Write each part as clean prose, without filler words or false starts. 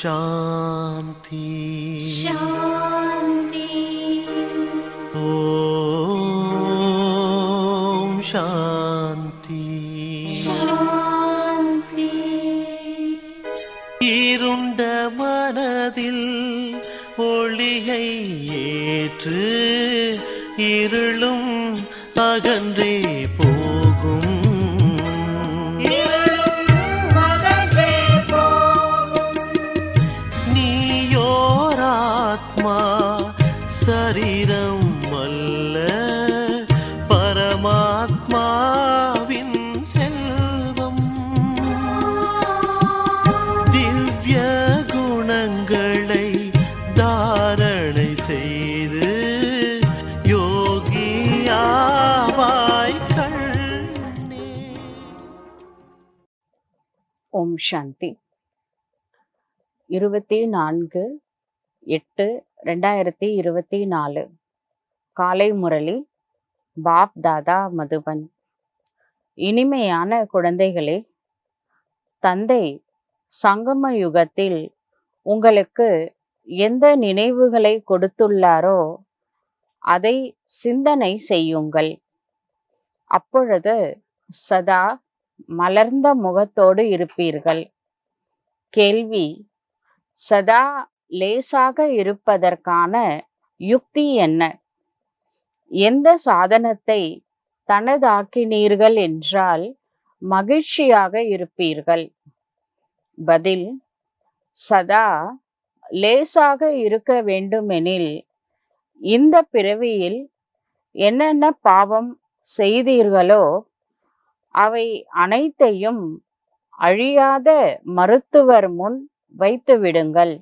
शांति शांति। ओम शांति शांति। இருண்ட மனதில் ஒளியை ஏற்று இருளும் அகன்றே போகும். நீயோராத்மா சரீரம் அல்ல, பரமாத்மாவின் செல்வம். திவ்ய குணங்களை தாரணை செய்து யோகியாவாய் கண்ணே. ஓம் சாந்தி. 24/8/2024 காலை முரளி. பாப் தாதா மதுபன். இனிமையான குழந்தைகளே, தந்தை சங்கம யுகத்தில் உங்களுக்கு எந்த நினைவுகளை கொடுத்துள்ளாரோ அதை சிந்தனை செய்யுங்கள். அப்பொழுது சதா மலர்ந்த முகத்தோடு இருப்பீர்கள். கேள்வி: சதா லேசாக இருப்பதற்கான யுக்தி என்ன? எந்த சாதனத்தை தனதாக்கினீர்கள் என்றால் மகிழ்ச்சியாக இருப்பீர்கள்? பதில்: சதா லேசாக இருக்க வேண்டுமெனில் இந்த பிறவியில் என்னென்ன பாவம் செய்தீர்களோ அவை அனைத்தையும் அழியாத மருத்துவர் முன் வைத்து விடுங்கள்.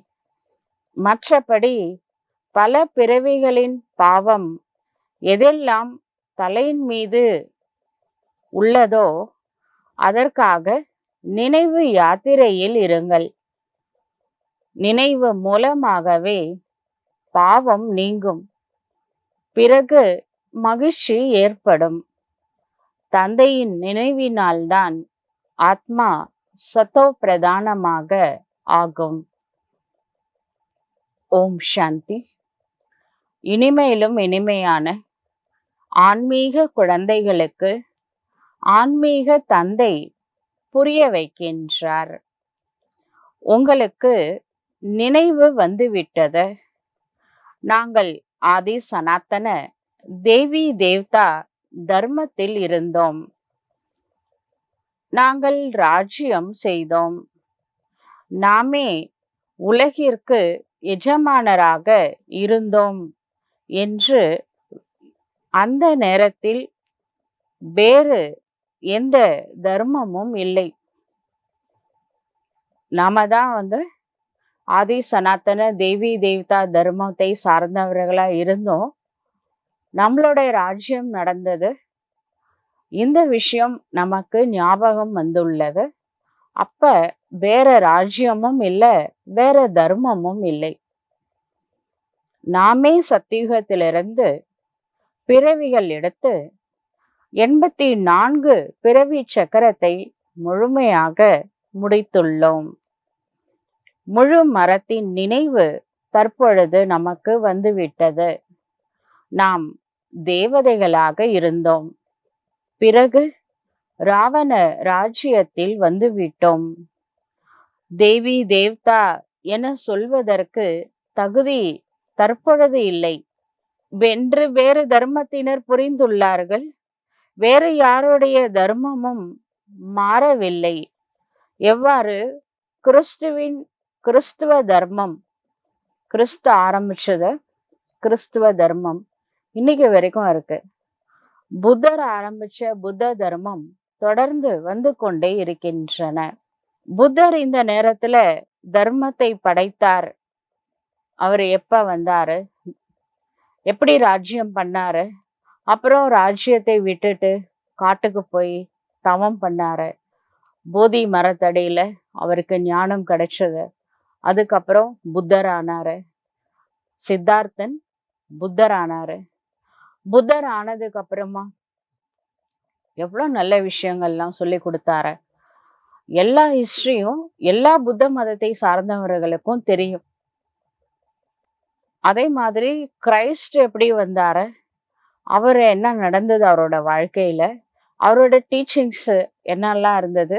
மற்றபடி பல பிறவிகளின் பாவம் எதெல்லாம் தலையின் மீது உள்ளதோ அதற்காக நினைவு யாத்திரையில் இருங்கள். நினைவு மூலமாகவே பாவம் நீங்கும். பிறகு மகிழ்ச்சி ஏற்படும். தந்தையின் நினைவினால்தான் ஆத்மா சத்தோ பிரதானமாக ஆகும். ஓம் சாந்தி. இனிமையிலும் இனிமையான ஆன்மீக குழந்தைகளுக்கு ஆன்மீக தந்தை புரிய வைக்கின்றார். உங்களுக்கு நினைவு வந்துவிட்டது. நாங்கள் ஆதி சனாத்தன தேவி தேவதா தர்மத்தில் இருந்தோம். நாங்கள் ராஜ்யம் செய்தோம். நாமே உலகிற்கு எஜமானராக இருந்தோம் என்று அந்த நேரத்தில் வேறு எந்த தர்மமும் இல்லை. நாம தான் ஆதி சனாத்தன தேவி தேவதா தர்மத்தை சார்ந்தவர்களா இருந்தோம். நம்மளுடைய ராஜ்யம் நடந்தது. இந்த விஷயம் நமக்கு ஞாபகம் வந்துள்ளது. அப்ப வேற ராஜ்யமும் இல்லை, வேற தர்மமும் இல்லை. நாமே சத்தியுகத்திலிருந்து பிறவிகள் எடுத்து 84 பிறவி சக்கரத்தை முழுமையாக முடித்துள்ளோம். முழு மரத்தின் நினைவு தற்பொழுது நமக்கு வந்துவிட்டது. நாம் தேவதைகளாக இருந்தோம். பிறகு ராவண ராஜ்யத்தில் வந்துவிட்டோம். தேவி தேவதா என சொல்வதற்கு தகுதி தற்பொழுது இல்லை. வென்று வேறு தர்மத்தினர் புரிந்துள்ளார்கள். வேறு யாருடைய தர்மமும் மாறவில்லை. எவ்வாறு கிறிஸ்துவ தர்மம், கிறிஸ்து ஆரம்பிச்சது கிறிஸ்துவ தர்மம் இன்னைக்கு வரைக்கும் இருக்கு. புத்தர் ஆரம்பிச்ச புத்த தர்மம் தொடர்ந்து வந்து கொண்டே இருக்கின்றன. புத்தர் இந்த நேரத்துல தர்மத்தை படைத்தார். அவர் எப்ப வந்தாரு, எப்படி ராஜ்யம் பண்ணாரு, அப்புறம் ராஜ்யத்தை விட்டுட்டு காட்டுக்கு போய் தவம் பண்ணாரு. போதி மரத்தடியில அவருக்கு ஞானம் கிடைச்சது. அதுக்கப்புறம் புத்தர் ஆனாரு. சித்தார்த்தன் புத்தர் ஆனாரு. புத்தர் ஆனதுக்கு அப்புறமா எவ்வளவு நல்ல விஷயங்கள்லாம் சொல்லி கொடுத்தாரு. எல்லா ஹிஸ்டரியும் எல்லா புத்த மதத்தை சார்ந்தவர்களுக்கும் தெரியும். அதே மாதிரி கிரைஸ்ட் எப்படி வந்தாரு, அவர் என்ன நடந்தது அவரோட வாழ்க்கையில, அவரோட டீச்சிங்ஸ் என்னெல்லாம் இருந்தது,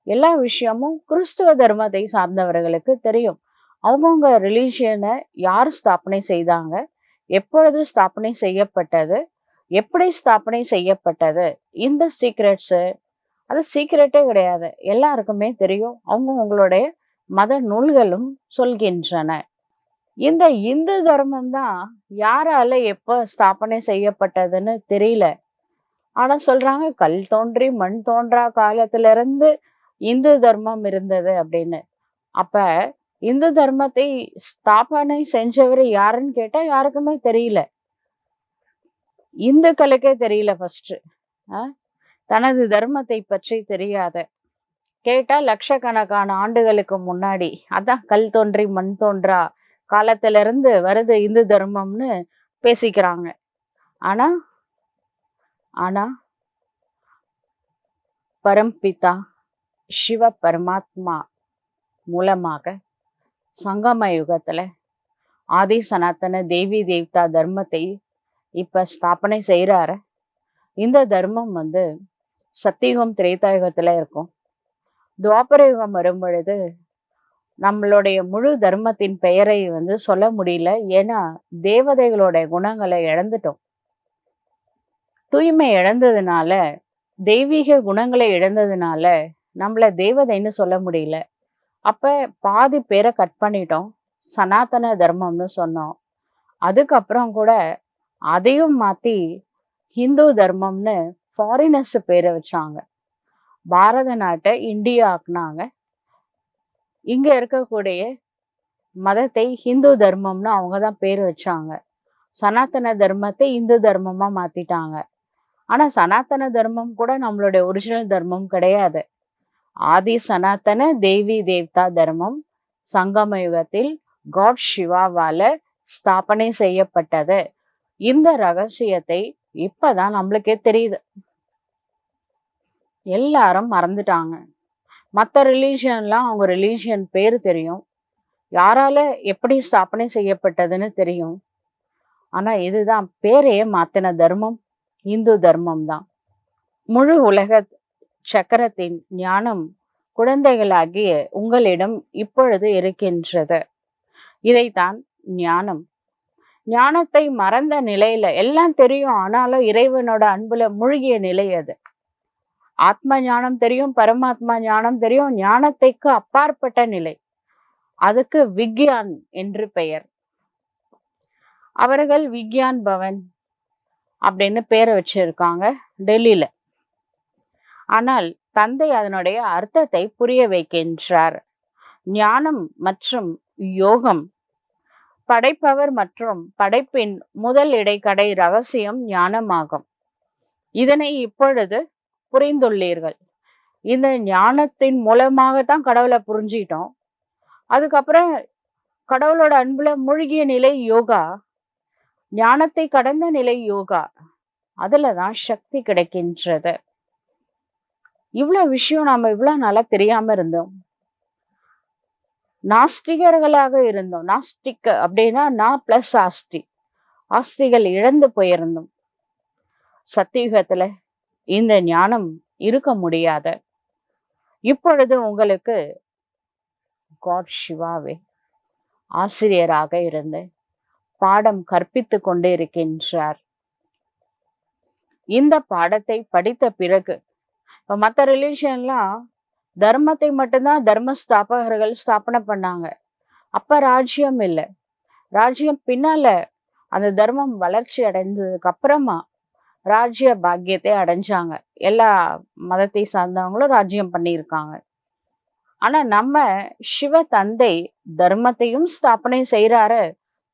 எல்லா விஷயமும் கிறிஸ்துவ தர்மத்தை சார்ந்தவர்களுக்கு தெரியும். அவங்கவுங்க ரிலீஜியனை யார் ஸ்தாபனை செய்தாங்க, எப்பொழுது ஸ்தாபனை செய்யப்பட்டது, எப்படி ஸ்தாபனை செய்யப்பட்டது, இந்த சீக்ரெட்ஸ், அது சீக்ரெட்டே கிடையாது, எல்லாருக்குமே தெரியும். அவங்களுடைய மத நூல்களும் சொல்கின்றன. இந்த இந்து தர்மம் தான் யாரால எப்ப ஸ்தாபனை செய்யப்பட்டதுன்னு தெரியல. ஆனா சொல்றாங்க கல் தோன்றி மண் தோன்றா காலத்துல இருந்து இந்து தர்மம் இருந்தது அப்படின்னு. அப்ப இந்து தர்மத்தை ஸ்தாபனை செஞ்சவர் யாருன்னு கேட்டா யாருக்குமே தெரியல. இந்துக்களுக்கே தெரியல ஃபர்ஸ்ட். தனது தர்மத்தை பற்றி தெரியாத கேட்டா லட்சக்கணக்கான ஆண்டுகளுக்கு முன்னாடி அதான் கல் தோன்றி மண் தோன்றா காலத்துல இருந்து வருது இந்து தர்மம்னு பேசிக்கிறாங்க. ஆனா ஆனா பரம்பிதா சிவ பரமாத்மா மூலமாக சங்கம யுகத்துல ஆதி சனாத்தன தேவி தேவதா தர்மத்தை இப்ப ஸ்தாபனை செய்யறாரு. இந்த தர்மம் சத்தியுகம் திரேதாயுகத்துல இருக்கும். துவாபர யுகம் வரும் பொழுது நம்மளுடைய முழு தர்மத்தின் பெயரை சொல்ல முடியல. ஏன்னா தேவதைகளோட குணங்களை இழந்துட்டோம். தூய்மை இழந்ததுனால, தெய்வீக குணங்களை இழந்ததுனால நம்மள தேவதைன்னு சொல்ல முடியல. அப்ப பாதி பேரை கட் பண்ணிட்டோம், சனாதன தர்மம்னு சொன்னோம். அதுக்கப்புறம் கூட அதையும் மாத்தி ஹிந்து தர்மம்னு ஃபாரினர்ஸ் பேரை வச்சாங்க. பாரத நாட்டை இந்தியா ஆக்குனாங்க. இங்க இருக்கக்கூடிய மதத்தை ஹிந்து தர்மம்னு அவங்கதான் பேர் வச்சாங்க. சனாதன தர்மத்தை இந்து தர்மமா மாத்திட்டாங்க. ஆனா சனாதன தர்மம் கூட நம்மளுடைய ஒரிஜினல் தர்மம் கிடையாது. ஆதி சனாதன தேவி தேவதா தர்மம் சங்கம யுகத்தில் காட் சிவாவால ஸ்தாபனை செய்யப்பட்டது. இந்த ரகசியத்தை இப்பதான் நம்மளுக்கே தெரியுது. எல்லாரும் மறந்துட்டாங்க. மற்ற ரிலீஜியன்லாம் அவங்க ரிலீஜியன் பேரு தெரியும், யாரால எப்படி ஸ்தாபனை செய்யப்பட்டதுன்னு தெரியும். ஆனா இதுதான் பேரையே மாத்தின தர்மம் இந்து தர்மம் தான். முழு உலக சக்கரத்தின் ஞானம் குழந்தைகளாகிய உங்களிடம் இப்பொழுது இருக்கின்றது. இதைத்தான் ஞானம். ஞானத்தை மறந்த நிலையில எல்லாம் தெரியும், ஆனாலும் இறைவனோட அன்புல மூழ்கிய நிலை அது. ஆத்ம ஞானம் தெரியும், பரமாத்மா ஞானம் தெரியும், ஞானத்தைக்கு அப்பாற்பட்ட நிலை. அதுக்கு விக்யான் என்று பெயர். அவர்கள் விக்யான் பவன் அப்படின்னு பேரை வச்சிருக்காங்க டெல்லியில. ஆனால் தந்தை அதனுடைய அர்த்தத்தை புரிய வைக்கின்றார். ஞானம் மற்றும் யோகம் படைப்பவர் மற்றும் படைப்பின் முதல் இடைக்கடை ரகசியம் ஞானமாகும். இதனை இப்பொழுது புரிந்துள்ளீர்கள். இந்த ஞானத்தின் மூலமாகத்தான் கடவுளை புரிஞ்சிட்டோம். அதுக்கப்புறம் கடவுளோட அன்புல மூழ்கிய நிலை யோகா, ஞானத்தை கடந்த நிலை யோகா. அதுலதான் சக்தி கிடைக்கின்றது. இவ்வளவு விஷயம் நாம இவ்வளவு நாளா தெரியாம இருந்தோம். நாஸ்திகர்களாக இருந்தோம். நாஸ்திக் அப்படின்னா நான் பிளஸ் ஆஸ்தி, ஆஸ்திகள் இழந்து போயிருந்தோம். சத்தியுகத்துல இந்த ஞானம் இருக்க முடியாத. இப்பொழுது உங்களுக்கு காட் சிவாவே ஆசிரியராக இருந்து பாடம் கற்பித்து கொண்டு இருக்கின்றார். இந்த பாடத்தை படித்த பிறகு இப்ப மற்ற ரிலீஜியன்லாம் தர்மத்தை மட்டும்தான் தர்ம ஸ்தாபகர்கள் ஸ்தாபனை பண்ணாங்க. அப்ப ராஜ்யம் இல்லை. ராஜ்யம் பின்னால அந்த தர்மம் வளர்ச்சி அடைந்ததுக்கு அப்புறமா ராஜ்ய பாக்கியத்தை அடைஞ்சாங்க. எல்லா மதத்தை சார்ந்தவங்களும் ராஜ்யம் பண்ணியிருக்காங்க. ஆனா நம்ம சிவ தந்தை தர்மத்தையும் ஸ்தாபனை செய்யறாரு,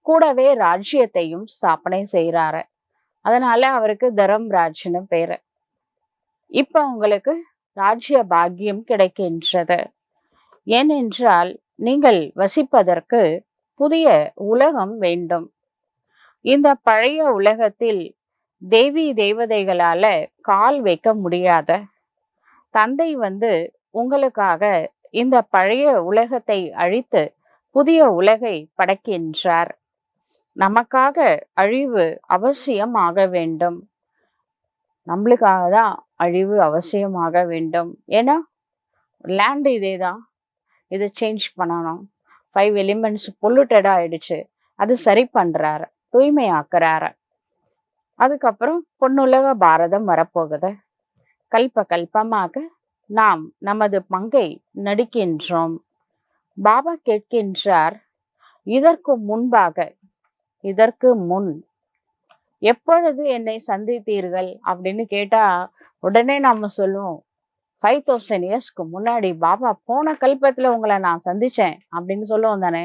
கூடவே ராஜ்யத்தையும் ஸ்தாபனை செய்யறாரு. அதனால அவருக்கு தர்மராஜ்னு பேரு. இப்ப உங்களுக்கு ராஜ்ய பாக்கியம் கிடைக்கின்றது. ஏனென்றால் நீங்கள் வசிப்பதற்கு புதிய உலகம் வேண்டும். இந்த பழைய உலகத்தில் தேவி தேவதைகளால கால் வைக்க முடியாத. தந்தை உங்களுக்காக இந்த பழைய உலகத்தை அழித்து புதிய உலகை படைக்கின்றார். நமக்காக அழிவு அவசியம் ஆக வேண்டும். நம்மளுக்காக தான் அழிவு அவசியமாக வேண்டும். ஏன்னா லேண்ட் இதே தான், இதை சேஞ்ச் பண்ணணும். 5 எலிமெண்ட்ஸ் பொல்யூட்டடா ஆயிடுச்சு, அது சரி பண்றாரு, தூய்மையாக்குறாரு. அதுக்கப்புறம் பொன்னுலக பாரதம் வரப்போகுது. கல்ப கல்பமாக நாம் நமது பங்கை நடிக்கின்றோம். பாபா கேட்கின்றார், இதற்கு முன்பாக, இதற்கு முன் எப்பொழுது என்னை சந்தித்தீர்கள் அப்படின்னு கேட்டா உடனே நாம சொல்லுவோம், 5000 இயர்ஸ்க்கு முன்னாடி பாபா போன கல்பத்துல உங்களை நான் சந்திச்சேன் அப்படின்னு சொல்லுவோம் தானே.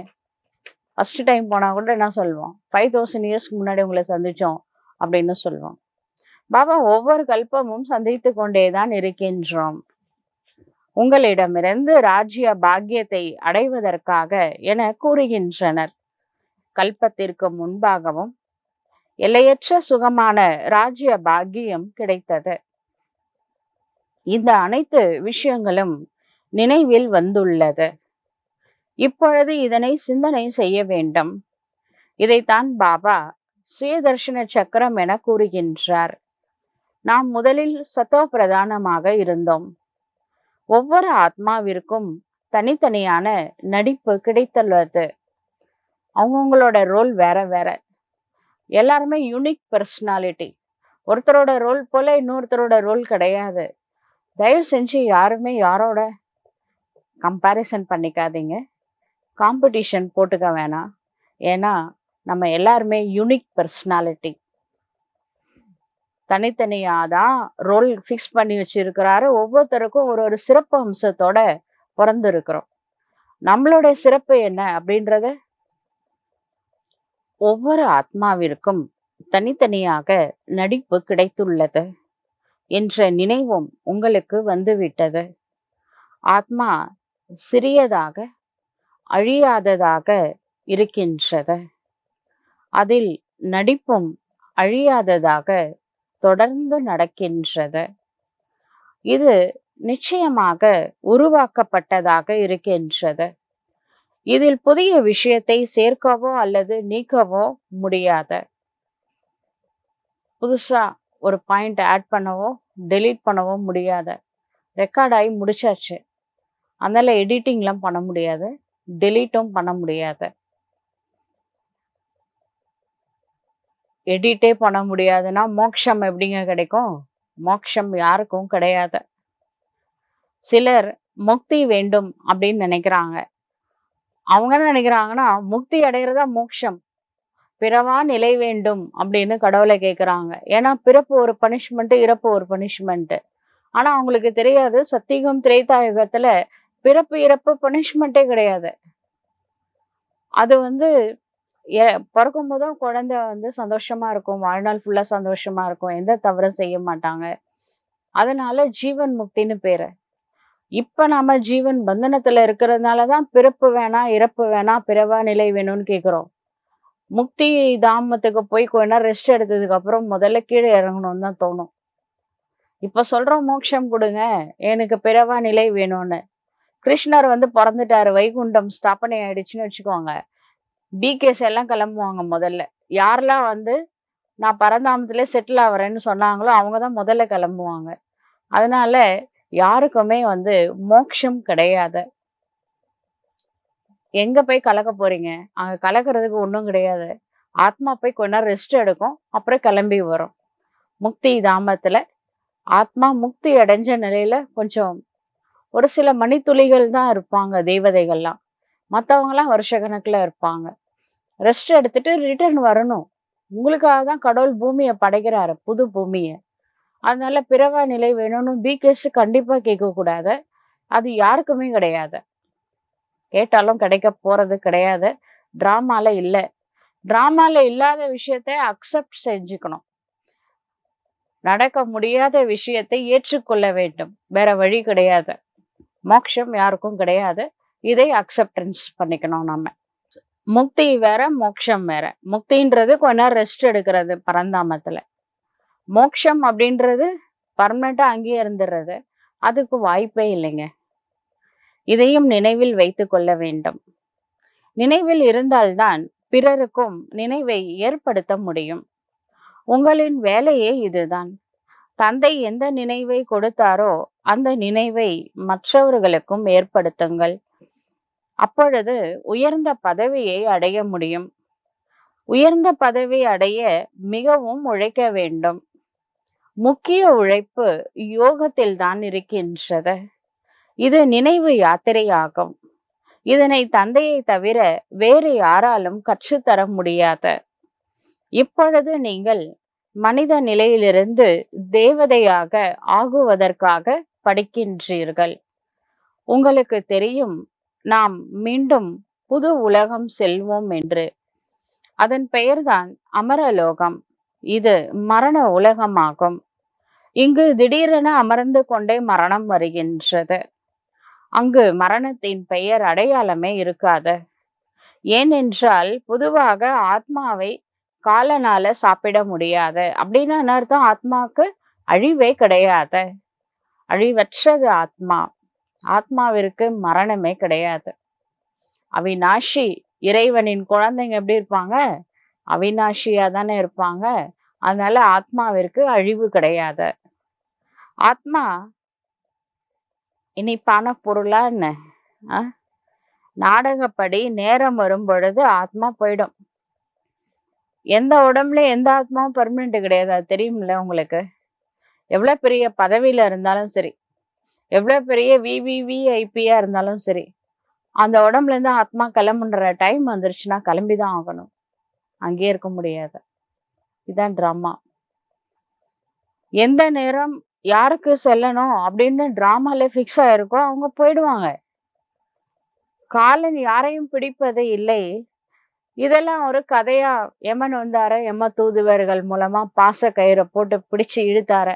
ஃபர்ஸ்ட் டைம் போனா கூட என்ன சொல்லுவோம், 5000 இயர்ஸ்க்கு முன்னாடி உங்களை சந்திச்சோம் அப்படின்னு சொல்லுவோம். பாபா ஒவ்வொரு கல்பமும் சந்தித்து கொண்டேதான் இருக்கின்றோம். உங்களிடமிருந்து ராஜ்ய பாக்கியத்தை அடைவதற்காக என கூறுகின்றனர். கல்பத்திற்கு முன்பாகவும் எல்லையற்ற சுகமான ராஜ்ய பாக்கியம் கிடைத்தது. இந்த அனைத்து விஷயங்களும் நினைவில் வந்துள்ளது. இப்பொழுது இதனை சிந்தனை செய்ய வேண்டும். இதைத்தான் பாபா சுயதர்ஷன சக்கரம் என கூறுகின்றார். நாம் முதலில் சத்தோ பிரதானமாக இருந்தோம். ஒவ்வொரு ஆத்மாவிற்கும் தனித்தனியான நடிப்பு கிடைத்துள்ளது. அவங்கவுங்களோட ரோல் வேற வேற. எல்லாருமே யூனிக் பர்சனாலிட்டி. ஒருத்தரோட ரோல் போல இன்னொருத்தரோட ரோல் கிடையாது. தயவு செஞ்சு யாருமே யாரோட கம்பேரிசன் பண்ணிக்காதீங்க, காம்படிஷன் போட்டுக்க வேணாம். ஏன்னா நம்ம எல்லாருமே யூனிக் பர்சனாலிட்டி. தனித்தனியாதான் ரோல் ஃபிக்ஸ் பண்ணி வச்சிருக்கிறாரு. ஒவ்வொருத்தருக்கும் ஒரு ஒரு சிறப்பு அம்சத்தோட பிறந்திருக்கிறோம். நம்மளுடைய சிறப்பு என்ன அப்படின்றத ஒவ்வொரு ஆத்மாவிற்கும் தனித்தனியாக நடிப்பு கிடைத்துள்ளது என்ற நினைவும் உங்களுக்கு வந்துவிட்டது. ஆத்மா சிறியதாக அழியாததாக இருக்கின்றது. அதில் நடிப்பும் அழியாததாக தொடர்ந்து நடக்கின்றது. இது நிச்சயமாக உருவாக்கப்பட்டதாக இருக்கின்றது. இதில் புதிய விஷயத்தை சேர்க்கவோ அல்லது நீக்கவோ முடியாது. புதுசா ஒரு பாயிண்ட் ஆட் பண்ணவோ டெலீட் பண்ணவோ முடியாது. ரெக்கார்ட் ஆகி முடிச்சாச்சு. அதனால எடிட்டிங்லாம் பண்ண முடியாது, டெலீட்டும் பண்ண முடியாது. எடிட்டே பண்ண முடியாதுன்னா மோட்சம் எப்படிங்க கிடைக்கும்? மோட்சம் யாருக்கும் கிடையாது. சிலர் முக்தி வேண்டும் அப்படின்னு நினைக்கிறாங்க. அவங்க என்ன நினைக்கிறாங்கன்னா, முக்தி அடைகிறதா மோட்சம், பிறவா நிலை வேண்டும் அப்படின்னு கடவுளை கேட்குறாங்க. ஏன்னா பிறப்பு ஒரு பனிஷ்மெண்ட், இறப்பு ஒரு பனிஷ்மெண்ட். ஆனா அவங்களுக்கு தெரியாது, சத்தியுகம் திரேதாயுகத்துல பிறப்பு இறப்பு பனிஷ்மெண்ட்டே கிடையாது. அது பிறக்கும் போதும் குழந்தை சந்தோஷமா இருக்கும், வாழ்நாள் ஃபுல்லா சந்தோஷமா இருக்கும், எந்த தவறும் செய்ய மாட்டாங்க. அதனால ஜீவன் முக்தின்னு பேரு. இப்ப நாம ஜீவன் பந்தனத்துல இருக்கிறதுனாலதான் பிறப்பு வேணாம், இறப்பு வேணாம், பிறவா நிலை வேணும்னு கேக்குறோம். முக்தி தாமத்துக்கு போய் கொஞ்ச நேரம் ரெஸ்ட் எடுத்ததுக்கு அப்புறம் முதல்ல கீழே இறங்கணும்னு தான் தோணும். இப்ப சொல்றோம் மோட்சம் கொடுங்க, எனக்கு பிறவா நிலை வேணும்னு. கிருஷ்ணர் பிறந்துட்டாரு, வைகுண்டம் ஸ்தாபனை ஆயிடுச்சுன்னு வச்சுக்கோங்க, பிகேஸ் எல்லாம் கிளம்புவாங்க. முதல்ல யாரெல்லாம் நான் பரந்தாமத்திலே செட்டில் ஆகிறேன்னு சொன்னாங்களோ அவங்கதான் முதல்ல கிளம்புவாங்க. அதனால யாருக்குமே மோட்சம் கிடையாது. எங்க போய் கலக்க போறீங்க? அங்க கலக்கிறதுக்கு ஒண்ணும் கிடையாது. ஆத்மா போய் கொஞ்ச நேரம் ரெஸ்ட் எடுக்கும், அப்புறம் கிளம்பி வரும். முக்தி தாமத்துல ஆத்மா முக்தி அடைஞ்ச நிலையில கொஞ்சம் ஒரு சில மணித்துளிகள் தான் இருப்பாங்க தேவதைகள்லாம். மற்றவங்க எல்லாம் வருஷ கணக்குல இருப்பாங்க. ரெஸ்ட் எடுத்துட்டு ரிட்டர்ன் வரணும். உங்களுக்காக தான் கடவுள் பூமியை படைக்கிறாரு, புது பூமியை. அதனால பிறவா நிலை வேணும்னு பிகேஸ் கண்டிப்பா கேட்க கூடாது. அது யாருக்குமே கிடையாது. கேட்டாலும் கிடைக்க போறது கிடையாது. டிராமால இல்லை. டிராமால இல்லாத விஷயத்தை அக்செப்ட் செஞ்சுக்கணும். நடக்க முடியாத விஷயத்தை ஏற்றுக்கொள்ள வேண்டும். வேற வழி கிடையாது. மோட்சம் யாருக்கும் கிடையாது. இதை அக்செப்டன்ஸ் பண்ணிக்கணும் நம்ம. முக்தி வேற, மோட்சம் வேற. முக்தின்றது கொஞ்ச நேரம் ரெஸ்ட் எடுக்கிறது பரந்தாமத்துல. மோட்சம் அப்படின்றது பர்மனண்டா அங்கேயே இருந்துடுறது. அதுக்கு வாய்ப்பே இல்லைங்க. இதையும் நினைவில் வைத்துக் கொள்ள வேண்டும். நினைவில் இருந்தால்தான் பிறருக்கும் நினைவை ஏற்படுத்த முடியும். உங்களின் வேலையே இதுதான். தந்தை எந்த நினைவை கொடுத்தாரோ அந்த நினைவை மற்றவர்களுக்கும் ஏற்படுத்துங்கள். அப்பொழுது உயர்ந்த பதவியை அடைய முடியும். உயர்ந்த பதவி அடைய மிகவும் உழைக்க வேண்டும். முக்கிய உழைப்பு யோகத்தில் தான் இருக்கின்றது. இது நினைவு யாத்திரையாகும். இதனை தந்தையை தவிர வேறு யாராலும் கற்றுத்தர முடியாது. இப்பொழுது நீங்கள் மனித நிலையிலிருந்து தேவதையாக ஆகுவதற்காக படிக்கின்றீர்கள். உங்களுக்கு தெரியும், நாம் மீண்டும் புது உலகம் செல்வோம் என்று. அதன் பெயர்தான் அமரலோகம். இது மரண உலகமாகும். இங்கு திடீரென அமர்ந்து கொண்டே மரணம் வருகின்றது. அங்கு மரணத்தின் பெயர் அடையாளமே இருக்காது. ஏனென்றால் பொதுவாக ஆத்மாவை காலனால சாப்பிட முடியாது. அப்படின்னு என்ன அர்த்தம்? ஆத்மாவுக்கு அழிவே கிடையாது. அழிவற்றது ஆத்மா. ஆத்மாவிற்கு மரணமே கிடையாது. அவிநாஷி. இறைவனின் குழந்தைங்க எப்படி இருப்பாங்க? அவிநாஷியா தானே இருப்பாங்க. அதனால ஆத்மாவிற்கு அழிவு கிடையாது. ஆத்மா இனிப்பான பொருளா என்ன? நாடகப்படி நேரம் வரும் பொழுது ஆத்மா போயிடும். எந்த உடம்புல எந்த ஆத்மாவும் பெர்மனெண்ட் கிடையாது. அது தெரியும்ல உங்களுக்கு. எவ்வளவு பெரிய பதவியில இருந்தாலும் சரி, எவ்வளவு பெரிய விவிவிஐபியா இருந்தாலும் சரி, அந்த உடம்புல இருந்து ஆத்மா கிளம்புன்ற டைம் வந்துருச்சுன்னா கிளம்பிதான் ஆகணும். அங்கேயே இருக்க முடியாது. இதுதான் டிராமா. எந்த நேரம் யாருக்கு செல்லணும் அப்படின்னு டிராமால ஃபிக்ஸ் ஆயிருக்கோ அவங்க போயிடுவாங்க. காலன் யாரையும் பிடிப்பது இல்லை. இதெல்லாம் ஒரு கதையா, எமன் வந்தார, எம தூதுவர்கள் மூலமா பாச கயிறை போட்டு பிடிச்சு இழுத்தார,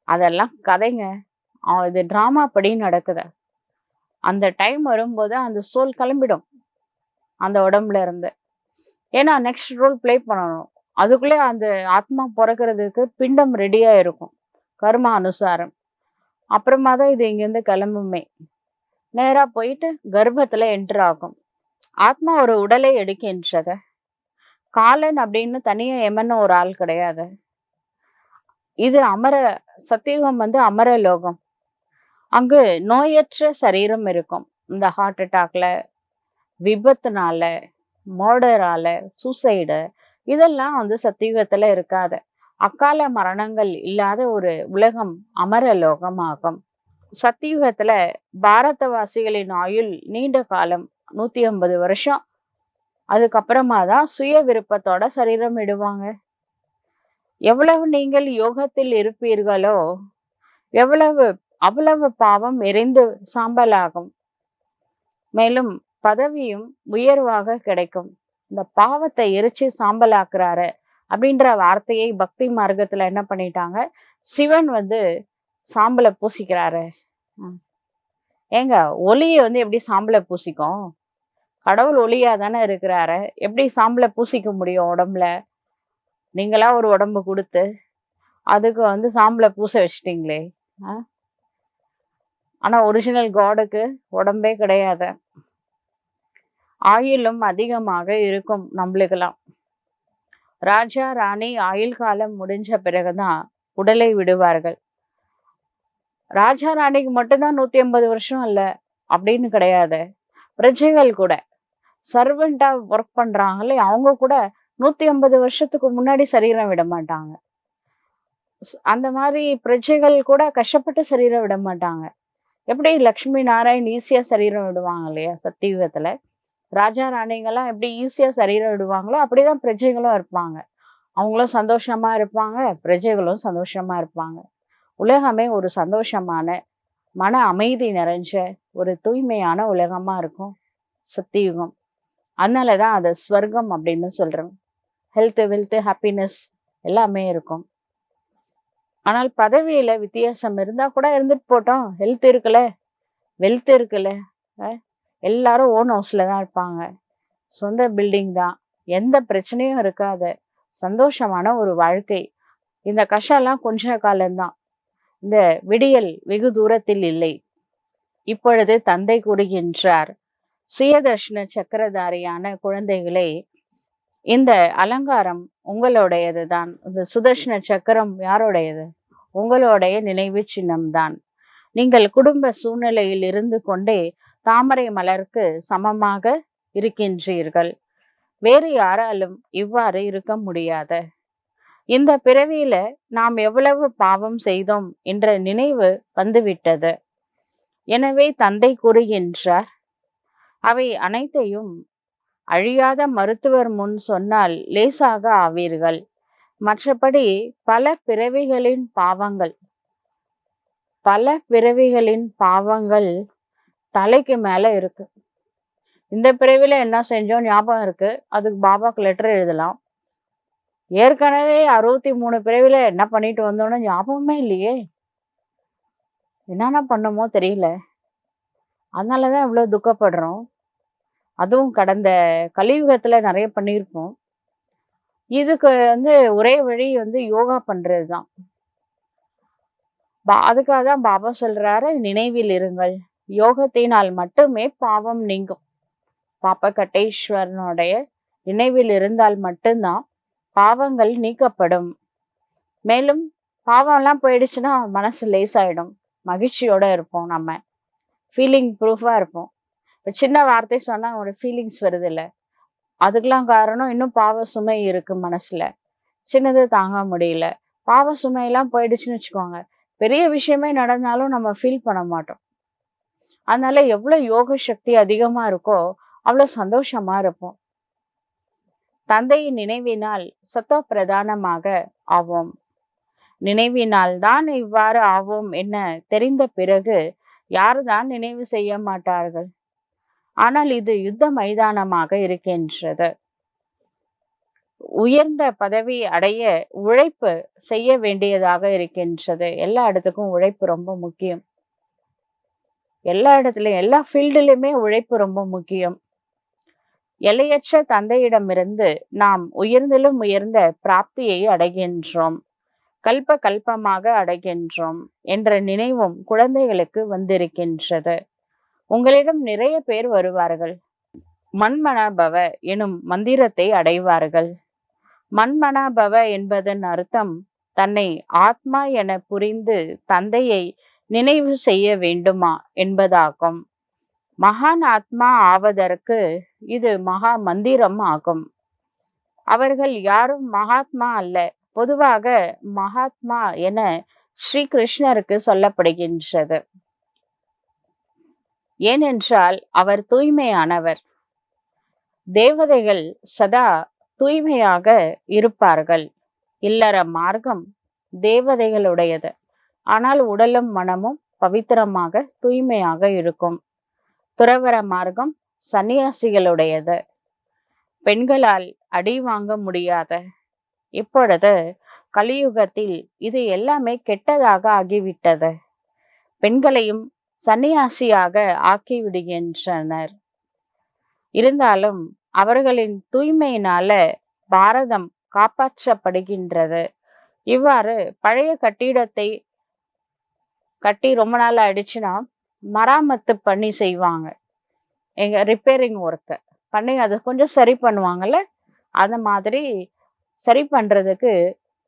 அதெல்லாம் கதைங்க. இது டிராமா படி நடக்குது. அந்த டைம் வரும்போது அந்த சோல் கிளம்பிடும் அந்த உடம்புல இருந்து. ஏன்னா நெக்ஸ்ட் ரோல் பிளே பண்ணணும். அதுக்குள்ளே அந்த ஆத்மா பிறக்கிறதுக்கு பிண்டம் ரெடியா இருக்கும், கர்மா அனுசாரம். அப்புறமா தான் இது இங்கிருந்து கிளம்புமே. நேரா போயிட்டு கர்ப்பத்துல என்டர் ஆகும். ஆத்மா ஒரு உடலை எடுக்கின்றது. காலன் அப்படின்னு தனியா எமன்னு ஒரு ஆள் கிடையாது. இது அமர சத்தியுகம் அமர லோகம். அங்கு நோயற்ற சரீரம் இருக்கும். இந்த ஹார்ட் அட்டாக்ல, விபத்துனால, மர்டரால, சூசைடு இதெல்லாம் சத்தியுகத்துல இருக்காது. அக்கால மரணங்கள் இல்லாத ஒரு உலகம் அமர லோகம் ஆகும். சத்தியுகத்துல பாரதவாசிகளின் ஆயுள் நீண்ட காலம், 150 வருஷம். அதுக்கப்புறமா தான் சுய விருப்பத்தோட சரீரம் விடுவாங்க. எவ்வளவு நீங்கள் யோகத்தில் இருப்பீர்களோ அவ்வளவு பாவம் எரிந்து சாம்பலாகும். மேலும் பதவியும் உயர்வாக கிடைக்கும். இந்த பாவத்தை எரிச்சு சாம்பலாக்குறாரு அப்படின்ற வார்த்தையை பக்தி மார்க்கத்துல என்ன பண்ணிட்டாங்க? சிவன் சாம்பலை பூசிக்கிறாரு. ஏங்க, ஒளியை எப்படி சாம்பலை பூசிக்கும்? கடவுள் ஒளியா தானே இருக்கிறாரு. எப்படி சாம்பலை பூசிக்க முடியும் உடம்புல? நீங்களா ஒரு உடம்பு கொடுத்து அதுக்கு சாம்பலை பூச வச்சிட்டீங்களே. ஆனா ஒரிஜினல் காடுக்கு உடம்பே கிடையாது. ஆயுளும் அதிகமாக இருக்கும் நம்மளுக்கெல்லாம். ராஜா ராணி ஆயுள் காலம் முடிஞ்ச பிறகுதான் உடலை விடுவார்கள். ராஜா ராணிக்கு மட்டும்தான் 150 வருஷம் இல்ல அப்படின்னு கிடையாது. பிரஜைகள் கூட சர்வெண்டா ஒர்க் பண்றாங்களே, அவங்க கூட 150 வருஷத்துக்கு முன்னாடி சரீரம் விட மாட்டாங்க. அந்த மாதிரி பிரஜைகள் கூட கஷ்டப்பட்டு சரீரம் விட மாட்டாங்க. எப்படி லக்ஷ்மி நாராயண் ஈஸியா சரீரம் விடுவாங்க இல்லையா சத்தியுகத்துல? ராஜா ராணிங்கெல்லாம் எப்படி ஈஸியா சரீரம் விடுவாங்களோ அப்படிதான் பிரஜைகளும் இருப்பாங்க. அவங்களும் சந்தோஷமா இருப்பாங்க, பிரஜைகளும் சந்தோஷமா இருப்பாங்க. உலகமே ஒரு சந்தோஷமான, மன அமைதி நிறைஞ்ச ஒரு தூய்மையான உலகமா இருக்கும் சத்தியுகம். அதனாலதான் அது ஸ்வர்க்கம் அப்படின்னு சொல்றோம். ஹெல்த், வெல்த், ஹாப்பினஸ் எல்லாமே இருக்கும். ஆனால் பதவியில வித்தியாசம் இருந்தா கூட இருந்துட்டு போட்டோம். ஹெல்த் இருக்குல்ல, வெல்த் இருக்குல்ல, எல்லாரும் ஓன் ஹவுஸ்ல தான் இருப்பாங்க. சொந்த பில்டிங் தான். எந்த பிரச்சனையும் இருக்காது. சந்தோஷமான ஒரு வாழ்க்கை. இந்த கஷ்டம்லாம் கொஞ்ச காலம்தான். இந்த விடியல் வெகு தூரத்தில் இல்லை. இப்பொழுது தந்தை கூறுகின்றார், சுயதர்ஷன சக்கரதாரியான குழந்தைகளே, இந்த அலங்காரம் உங்களுடையதுதான். இந்த சுதர்ஷன சக்கரம் யாருடையது? உங்களுடைய நினைவு சின்னம்தான். நீங்கள் குடும்ப சூழ்நிலையில் இருந்து கொண்டே தாமரை மலருக்கு சமமாக இருக்கின்றீர்கள். வேறு யாராலும் இவ்வாறு இருக்க முடியாது. இந்த பிறவியில நாம் எவ்வளவு பாவம் செய்தோம் என்ற நினைவு வந்துவிட்டது. எனவே தந்தை கூறுகின்றார், அவை அனைத்தையும் அழியாத மருத்துவர் முன் சொன்னால் லேசாக ஆவீர்கள். மற்றபடி பல பிறவிகளின் பாவங்கள் தலைக்கு மேல இருக்கு. இந்த பிறவில என்ன செஞ்சோம் ஞாபகம் இருக்கு, அதுக்கு பாபாக்கு லெட்டர் எழுதலாம். ஏற்கனவே 63 பிறவில என்ன பண்ணிட்டு வந்தோம்னு ஞாபகமே இல்லையே, என்னென்ன பண்ணமோ தெரியல. அதனாலதான் இவ்வளவு துக்கப்படுறோம். அதுவும் கடந்த கலியுகத்துல நிறைய பண்ணியிருக்கோம். இதுக்கு ஒரே வழி யோகா பண்றதுதான். அதுக்காக தான் பாபா சொல்றாரு, நினைவில் இருங்கள். யோகத்தினால் மட்டுமே பாவம் நீங்கும். பாப்பா கட்டேஸ்வரனுடைய நினைவில் இருந்தால் மட்டும்தான் பாவங்கள் நீக்கப்படும். மேலும் பாவம்லாம் போயிடுச்சுன்னா மனசு லேசாயிடும், மகிழ்ச்சியோட இருப்போம், நம்ம ஃபீலிங் ப்ரூஃபா இருப்போம். இப்போ சின்ன வார்த்தை சொன்னா அவங்களோட ஃபீலிங்ஸ் வருது இல்லை, அதுக்கெல்லாம் காரணம் இன்னும் பாவ சுமை இருக்கு மனசுல, சின்னது தாங்க முடியல. பாவ சுமையெல்லாம் போயிடுச்சுன்னு வச்சுக்கோங்க, பெரிய விஷயமே நடந்தாலும் நம்ம ஃபீல் பண்ண மாட்டோம். அதனால எவ்வளவு யோக சக்தி அதிகமா இருக்கோ அவ்வளவு சந்தோஷமா இருப்போம். தந்தையின் நினைவினால் சத்தோ பிரதானமாக ஆவோம். நினைவினால் தான் இவ்வாறு ஆவோம் என்ன தெரிந்த பிறகு யாருதான் நினைவு செய்ய மாட்டார்கள். ஆனால் இது யுத்த மைதானமாக இருக்கின்றது. உயர்ந்த பதவி அடைய உழைப்பு செய்ய வேண்டியதாக இருக்கின்றது. எல்லா இடத்துக்கும் உழைப்பு ரொம்ப முக்கியம். எல்லா இடத்துலயும் எல்லா ஃபீல்டுலயுமே உழைப்பு ரொம்ப முக்கியம். எல்லையற்ற தந்தையிடமிருந்து நாம் உயர்ந்திலும் உயர்ந்த பிராப்தியை அடைகின்றோம், கல்ப கல்பமாக அடைகின்றோம் என்ற நினைவும் குழந்தைகளுக்கு வந்திருக்கின்றது. உங்களிடம் நிறைய பேர் வருவார்கள், மன்மனாபவ எனும் மந்திரத்தை அடைவார்கள். மன்மனாபவ என்பதன் அர்த்தம் தன்னை ஆத்மா என புரிந்து தந்தையை நினைவு செய்ய வேண்டுமா என்பதாகும். மகான் ஆத்மா ஆவதற்கு இது மகா மந்திரம் ஆகும். அவர்கள் யாரும் மகாத்மா அல்ல. பொதுவாக மகாத்மா என ஸ்ரீ கிருஷ்ணருக்கு சொல்லப்படுகின்றது. ஏனென்றால் அவர் தூய்மையானவர். தேவதைகள் சதா தூய்மையாக இருப்பார்கள். இல்லற மார்க்கம் தேவதைகளுடையது, ஆனால் உடலும் மனமும் பவித்திரமாக தூய்மையாக இருக்கும். துறவற மார்க்கம் சன்னியாசிகளுடையது, பெண்களால் அடி வாங்க முடியாத. இப்பொழுது கலியுகத்தில் இது எல்லாமே கெட்டதாக ஆகிவிட்டது. பெண்களையும் சன்னியாசியாக ஆக்கிவிடுகின்றனர். இருந்தாலும் அவர்களின் தூய்மையினால பாரதம் காப்பாற்றப்படுகின்றது. இவ்வாறு பழைய கட்டிடத்தை கட்டி ரொம்ப நாள் ஆயிடுச்சுன்னா மராமத்து பண்ணி செய்வாங்க, எங்க ரிப்பேரிங் ஒர்க்கு பண்ணி அதை கொஞ்சம் சரி பண்ணுவாங்கல்ல, அந்த மாதிரி சரி பண்றதுக்கு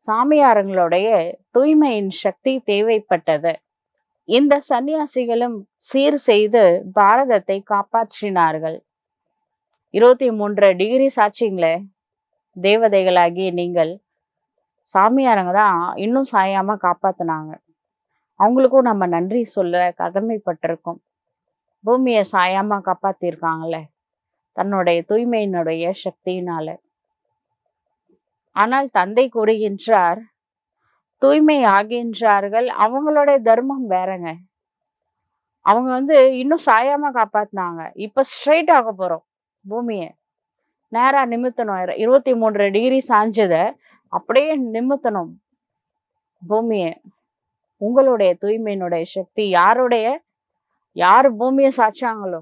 சாமியாரங்களுடைய தூய்மையின் சக்தி தேவைப்பட்டது. இந்த சன்னியாசிகளும் சீர் செய்து பாரதத்தை காப்பாற்றினார்கள். 23 டிகிரி சாட்சிங்களே, தேவதைகளாகிய நீங்கள் சாமியாரங்க தான் இன்னும் சாயாம காப்பாத்தினாங்க. அவங்களுக்கும் நம்ம நன்றி சொல்ல கடமைப்பட்டிருக்கோம். பூமியை சாயாம காப்பாத்திருக்காங்கல்ல தன்னுடைய தூய்மையினுடைய சக்தியினால. ஆனால் தந்தை கூறுகின்றார், தூய்மை ஆகின்றார்கள், அவங்களுடைய தர்மம் வேறங்க. அவங்க இன்னும் சாயாம காப்பாத்தினாங்க. இப்ப ஸ்ட்ரைட் ஆக போறோம், பூமியை நேரா நிமித்தணும். 23 டிகிரி சாஞ்சத அப்படியே நிமித்தணும் பூமியை. உங்களுடைய தூய்மையினுடைய சக்தி யாரு பூமியை சாச்சாங்களோ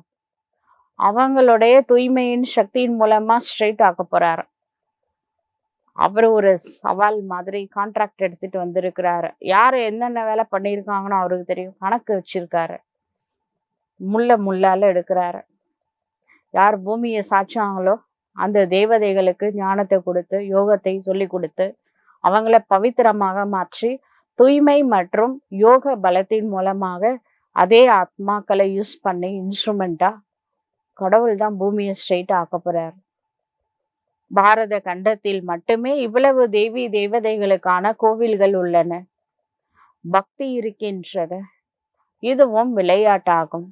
அவங்களுடைய தூய்மையின் சக்தியின் மூலமா ஸ்ட்ரைட் ஆக்க போறாரு. அவரு ஒரு சவால் மாதிரி கான்ட்ராக்ட் எடுத்துட்டு வந்திருக்கிறாரு. யாரு என்னென்ன வேலை பண்ணியிருக்காங்கன்னு அவருக்கு தெரியும், கணக்கு வச்சிருக்காரு. முள்ளால எடுக்கிறாரு. யார் பூமியை சாய்ச்சாங்களோ அந்த தேவதைகளுக்கு ஞானத்தை கொடுத்து யோகத்தை சொல்லி கொடுத்து அவங்கள பவித்திரமாக மாற்றி தூய்மை மற்றும் யோக பலத்தின் மூலமாக அதே ஆத்மாக்களை யூஸ் பண்ணி இன்ஸ்ட்ருமெண்டா கடவுள் தான் பூமியை ஸ்ட்ரெயிட்டா ஆக்க போறார். பாரத கண்டத்தில் மட்டுமே இவ்வளவு தேவி தேவதைகளுக்கான கோவில்கள் உள்ளன. பக்தி இருக்கின்றது. இதுவும் விளையாட்டாகும்.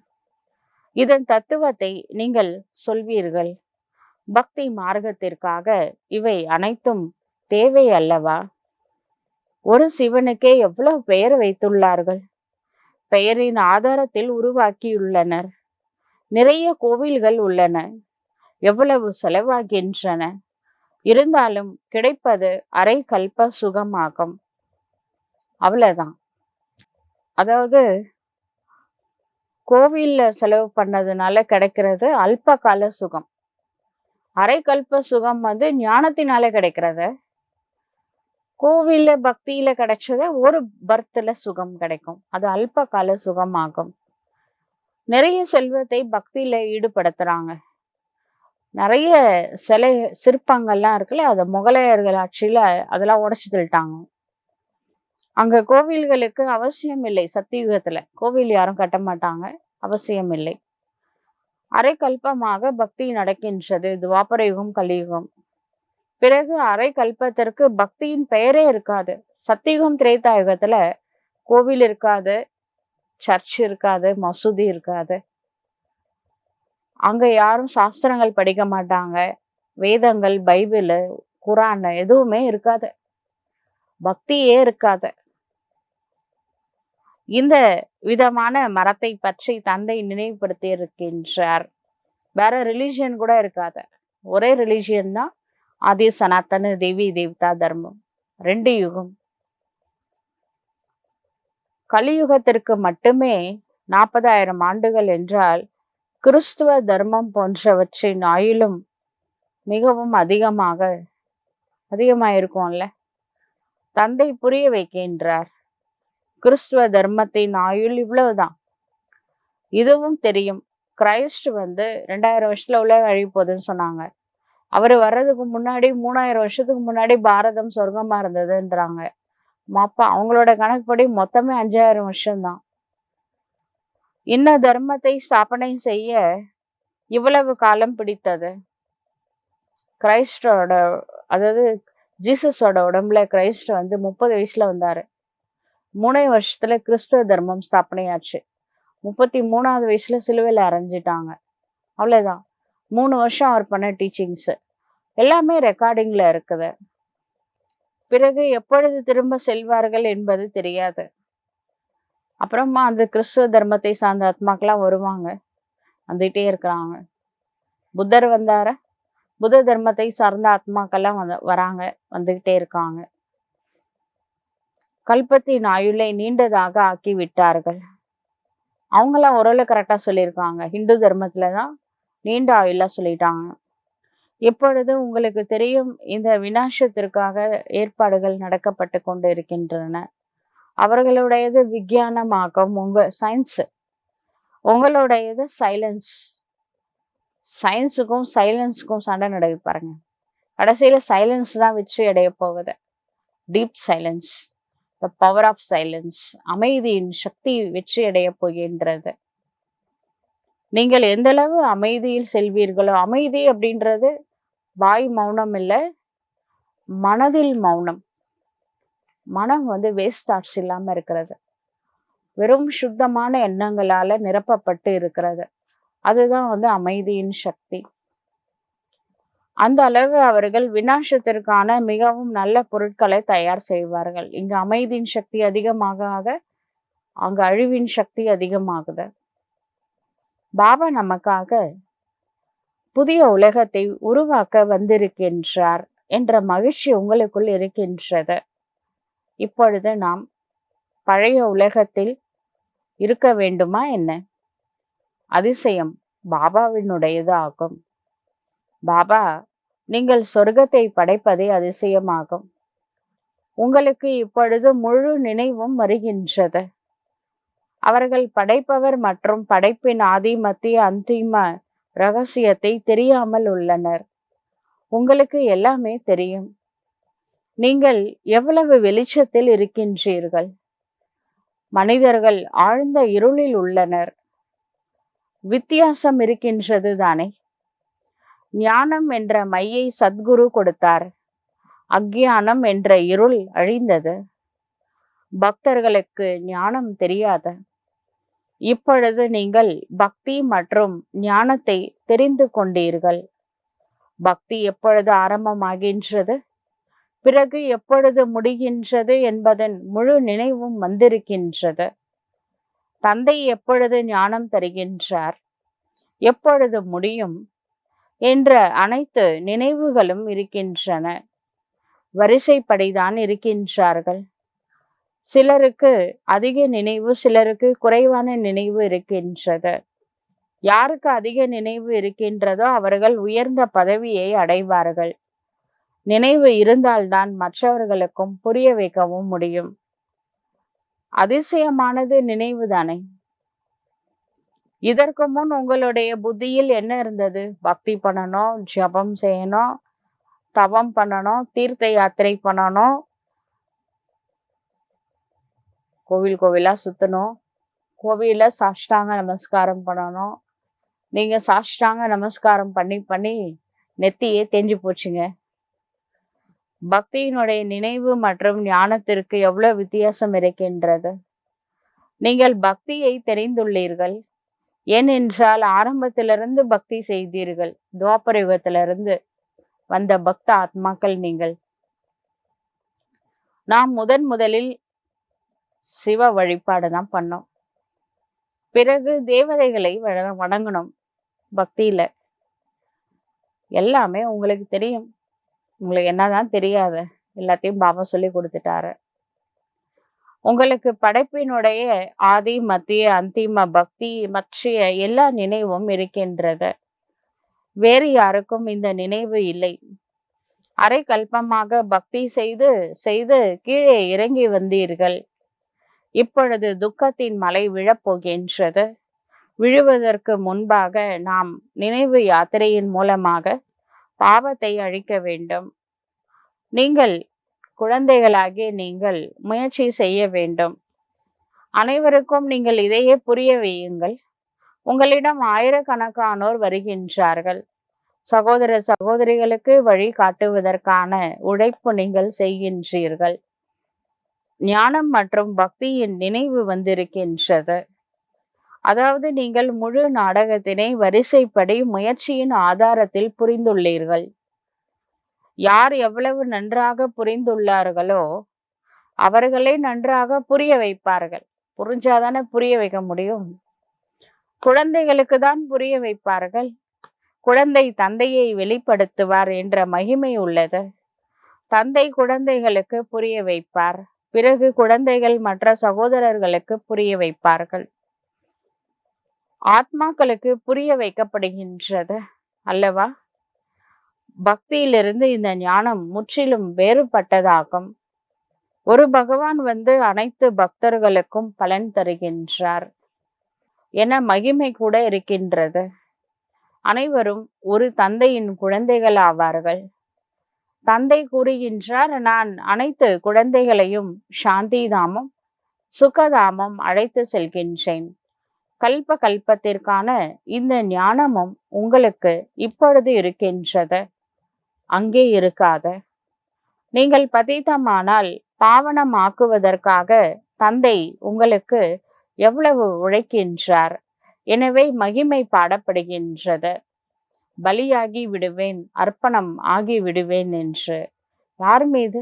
இதன் தத்துவத்தை நீங்கள் சொல்வீர்கள். பக்தி மார்க்கத்திற்காக இவை அனைத்தும் தேவை அல்லவா? ஒரு சிவனுக்கே எவ்வளவு பெயர் வைத்துள்ளார்கள். பெயரின் ஆதாரத்தில் உருவாக்கியுள்ளனர். நிறைய கோவில்கள் உள்ளன. எவ்வளவு செலவாகின்றன. இருந்தாலும் கிடைப்பது அரை கல்ப சுகமாகும். அவ்வளவுதான். அதாவது கோவில்ல செலவு பண்ணதுனால கிடைக்கிறது அல்ப கால சுகம். அரை கல்ப சுகம் ஞானத்தினால கிடைக்கிறது. கோவில்ல பக்தியில கிடைச்சத ஒரு பர்த்ல சுகம் கிடைக்கும். அது அல்ப கால சுகமாகும். நிறைய செல்வத்தை பக்தியில ஈடுபடுத்துறாங்க. நிறைய சிலை சிற்பங்கள்லாம் இருக்குல்ல, அது முகலாயர்கள் ஆட்சியில அதெல்லாம் உடைச்சு தள்ளிட்டாங்க. அங்க கோவில்களுக்கு அவசியம் இல்லை. சத்தியுகத்துல கோவில் யாரும் கட்ட மாட்டாங்க, அவசியம் இல்லை. அரை கல்பமாக பக்தி நடக்கின்றது. துவாபர யுகம், கலியுகம். பிறகு அரை கல்பத்திற்கு பக்தியின் பெயரே இருக்காது. சத்தியுகம் திரேதா யுகத்துல கோவில் இருக்காது, சர்ச் இருக்காது, மசூதி இருக்காது. அங்க யாரும் சாஸ்திரங்கள் படிக்க மாட்டாங்க. வேதங்கள், பைபிள், குரான் எதுவுமே இருக்காது. பக்தியே இருக்காது. இந்த விதமான மரத்தை பற்றி தந்தை நினைவுபடுத்தி இருக்கின்றார். வேற ரிலிஜியன் கூட இருக்காது. ஒரே ரிலிஜியன் தான் ஆதி சனாத்தன தேவி தேவதா தர்மம். 2 யுகம். கலியுகத்திற்கு மட்டுமே 40,000 ஆண்டுகள் என்றால் கிறிஸ்துவ தர்மம் போன்றவற்றின் ஆயுளும் மிகவும் அதிகமாயிருக்கும்ல. தந்தை புரிய வைக்கின்றார். கிறிஸ்துவ தர்மத்தின் ஆயுள் இவ்வளவுதான். இதுவும் தெரியும். கிரைஸ்ட் 2000 வருஷத்துல உலக அழிவு போகுதுன்னு சொன்னாங்க. அவர் வர்றதுக்கு முன்னாடி 3000 வருஷத்துக்கு முன்னாடி பாரதம் சொர்க்கமா இருந்ததுன்றாங்க. அப்பா அவங்களோட கணக்குப்படி மொத்தமே 5000 வருஷம்தான். இன்ன தர்மத்தை ஸ்தாபனை செய்ய இவ்வளவு காலம் பிடித்தது. கிரைஸ்டோட அதாவது ஜீசஸோட உடம்புல கிரைஸ்ட் 30 வயசுல வந்தாரு. 3 வருஷத்துல கிறிஸ்தவ தர்மம் ஸ்தாபனையாச்சு. 33வது வயசுல சிலுவையில அரைஞ்சிட்டாங்க. அவ்வளவுதான். 3 வருஷம் அவர் பண்ண டீச்சிங்ஸ் எல்லாமே ரெக்கார்டிங்ல இருக்குது. பிறகு எப்பொழுது திரும்ப செல்வார்கள் என்பது தெரியாது. அப்புறமா அந்த கிறிஸ்துவ தர்மத்தை சார்ந்த ஆத்மாக்கெல்லாம் வருவாங்க, வந்துட்டே இருக்கிறாங்க. புத்தர் வந்தார, புத்த தர்மத்தை சார்ந்த ஆத்மாக்கெல்லாம் வராங்க, வந்துகிட்டே இருக்காங்க. கல்பத்தின் ஆயுளை நீண்டதாக ஆக்கி விட்டார்கள். அவங்களாம் ஓரளவு கரெக்டா சொல்லியிருக்காங்க. ஹிந்து தர்மத்துலதான் நீண்ட ஆயுளா சொல்லிட்டாங்க. எப்பொழுது உங்களுக்கு தெரியும், இந்த விநாசத்திற்காக ஏற்பாடுகள் நடக்கப்பட்டு கொண்டு இருக்கின்றன. அவர்களுடையது விஞ்ஞானமாகும், உங்க சயின்ஸ். உங்களுடையது சைலன்ஸ். சயின்ஸுக்கும் சைலன்ஸுக்கும் சண்டை நடக்குது பாருங்க. கடைசியில சைலன்ஸ் தான் வெற்றி அடைய போகுது. Deep silence, the power of silence. அமைதியின் சக்தி வெற்றி அடைய போகின்றது. நீங்கள் எந்த அளவு அமைதியில் செல்வீர்களோ, அமைதி அப்படின்றது வாய் மௌனம் இல்லை, மனதில் மௌனம். மனம் வேஸ்ட் தாட்ஸ் இல்லாம இருக்கிறது. வெறும் சுத்தமான எண்ணங்களால நிரப்பப்பட்டு இருக்கிறது. அதுதான் அமைதியின் சக்தி. அந்த அளவு அவர்கள் விநாசத்திற்கான மிகவும் நல்ல பொருட்களை தயார் செய்வார்கள். இங்கு அமைதியின் சக்தி அதிகமாக அங்கு அழிவின் சக்தி அதிகமாகுது. பாபா நமக்காக புதிய உலகத்தை உருவாக்க வந்திருக்கின்றார் என்ற மகிழ்ச்சி உங்களுக்குள் இருக்கின்றது. இப்பொழுது நாம் பழைய உலகத்தில் இருக்க வேண்டுமா என்ன? அதிசயம் பாபாவினுடையது ஆகும். பாபா, நீங்கள் சொர்க்கத்தை படைப்பதே அதிசயமாகும். உங்களுக்கு இப்பொழுது முழு நினைவும் வருகின்றது. அவர்கள் படைப்பவர் மற்றும் படைப்பின் ஆதி மத்திய அந்திம ரகசியத்தை தெரியாமல் உள்ளனர். உங்களுக்கு எல்லாமே தெரியும். நீங்கள் எவ்வளவு வெளிச்சத்தில் இருக்கின்றீர்கள். மனிதர்கள் ஆழ்ந்த இருளில் உள்ளனர். வித்தியாசம் இருக்கின்றது தானே. ஞானம் என்ற மையை சத்குரு கொடுத்தார். அக்ஞானம் என்ற இருள் அழிந்தது. பக்தர்களுக்கு ஞானம் தெரியாது. இப்பொழுது நீங்கள் பக்தி மற்றும் ஞானத்தை தெரிந்து கொண்டீர்கள். பக்தி எப்பொழுது ஆரம்பமாகின்றது, பிறகு எப்பொழுது முடிகின்றது என்பதன் முழு நினைவும் வந்திருக்கின்றது. தந்தை எப்பொழுது ஞானம் தருகின்றார், எப்பொழுது முடியும் என்ற அனைத்து நினைவுகளும் இருக்கின்றன. வரிசைப்படிதான் இருக்கின்றார்கள். சிலருக்கு அதிக நினைவு, சிலருக்கு குறைவான நினைவு இருக்கின்றது. யாருக்கு அதிக நினைவு இருக்கின்றதோ அவர்கள் உயர்ந்த பதவியை அடைவார்கள். நினைவு இருந்தால்தான் மற்றவர்களுக்கும் புரிய வைக்கவும் முடியும். அதிசயமானது நினைவுதானே. இதற்கு முன் உங்களுடைய புத்தியில் என்ன இருந்தது? பக்தி பண்ணணும், ஜபம் செய்யணும், தவம் பண்ணணும், தீர்த்த யாத்திரை பண்ணணும், கோவில் கோவிலா சுத்தணும், கோவில சாஷ்டாங்க நமஸ்காரம் பண்ணணும். நீங்க சாஷ்டாங்க நமஸ்காரம் பண்ணி பண்ணி நெத்தியே தேஞ்சு போச்சுங்க. பக்தியினுடைய நினைவு மற்றும் ஞானத்திற்கு எவ்வளவு வித்தியாசம் இருக்கின்றது. நீங்கள் பக்தியை தெரிந்துள்ளீர்கள். ஏனென்றால் ஆரம்பத்திலிருந்து பக்தி செய்தீர்கள். துவாபர யுகத்திலிருந்து வந்த பக்த ஆத்மாக்கள் நீங்கள். நாம் முதலில் சிவ வழிபாடு தான் பண்ணோம். பிறகு தேவதைகளை வணங்கணும். பக்தியில எல்லாமே உங்களுக்கு தெரியும். உங்களுக்கு என்னதான் தெரியாது, எல்லாத்தையும் பாபா சொல்லி கொடுத்துட்டாரு. உங்களுக்கு படைப்பினுடைய ஆதி மத்திய அந்திம பக்தி மற்றிய எல்லா நினைவும் இருக்கின்றது. வேறு யாருக்கும் இந்த நினைவு இல்லை. அரை கல்பமாக பக்தி செய்து செய்து கீழே இறங்கி வந்தீர்கள். இப்பொழுது துக்கத்தின் மலை விழப்போகின்றது. விழுவதற்கு முன்பாக நாம் நினைவு யாத்திரையின் மூலமாக பாவத்தை அழிக்க வேண்டும். நீங்கள் குழந்தைகளாகிய நீங்கள் முயற்சி செய்ய வேண்டும். அனைவருக்கும் நீங்கள் இதையே புரிய வையுங்கள். உங்களிடம் ஆயிரக்கணக்கானோர் வருகின்றார்கள். சகோதர சகோதரிகளுக்கு வழி காட்டுவதற்கான உழைப்பு நீங்கள் செய்கின்றீர்கள். ஞானம் மற்றும் பக்தியின் நினைவு வந்திருக்கின்றது. அதாவது நீங்கள் முழு நாடகத்தினை வரிசைப்படி முயற்சியின் ஆதாரத்தில் புரிந்துள்ளீர்கள். யார் எவ்வளவு நன்றாக புரிந்துள்ளார்களோ அவர்களே நன்றாக புரிய வைப்பார்கள். புரிஞ்சாதானே புரிய வைக்க முடியும். குழந்தைகளுக்கு தான் புரிய வைப்பார்கள். குழந்தை தந்தையை வெளிப்படுத்துவார் என்ற மகிமை உள்ளது. தந்தை குழந்தைகளுக்கு புரிய வைப்பார். பிறகு குழந்தைகள் மற்ற சகோதரர்களுக்கு புரிய வைப்பார்கள். ஆத்மாக்களுக்கு புரிய வைக்கப்படுகின்றது அல்லவா? பக்தியிலிருந்து இந்த ஞானம் முற்றிலும் வேறுபட்டதாகும். ஒரு பகவான் அனைத்து பக்தர்களுக்கும் பலன் தருகின்றார் என மகிமை கூட இருக்கின்றது. அனைவரும் ஒரு தந்தையின் குழந்தைகள் ஆவார்கள். தந்தை கூறுகின்றார், நான் அனைத்து குழந்தைகளையும் சாந்தி தாமம் சுகதாமம் அழைத்து செல்கின்றேன். கல்ப கல்பத்திற்கான இந்த ஞானமும் உங்களுக்கு இப்பொழுது இருக்கின்றது, அங்கே இருக்காது. நீங்கள் பதித்தமானால் பாவனமாக்குவதற்காக தந்தை உங்களுக்கு எவ்வளவு உழைக்கின்றார். எனவே மகிமை பாடப்படுகின்றது. பலியாகி விடுவேன், அர்ப்பணம் ஆகி விடுவேன் என்று. யார் மீது?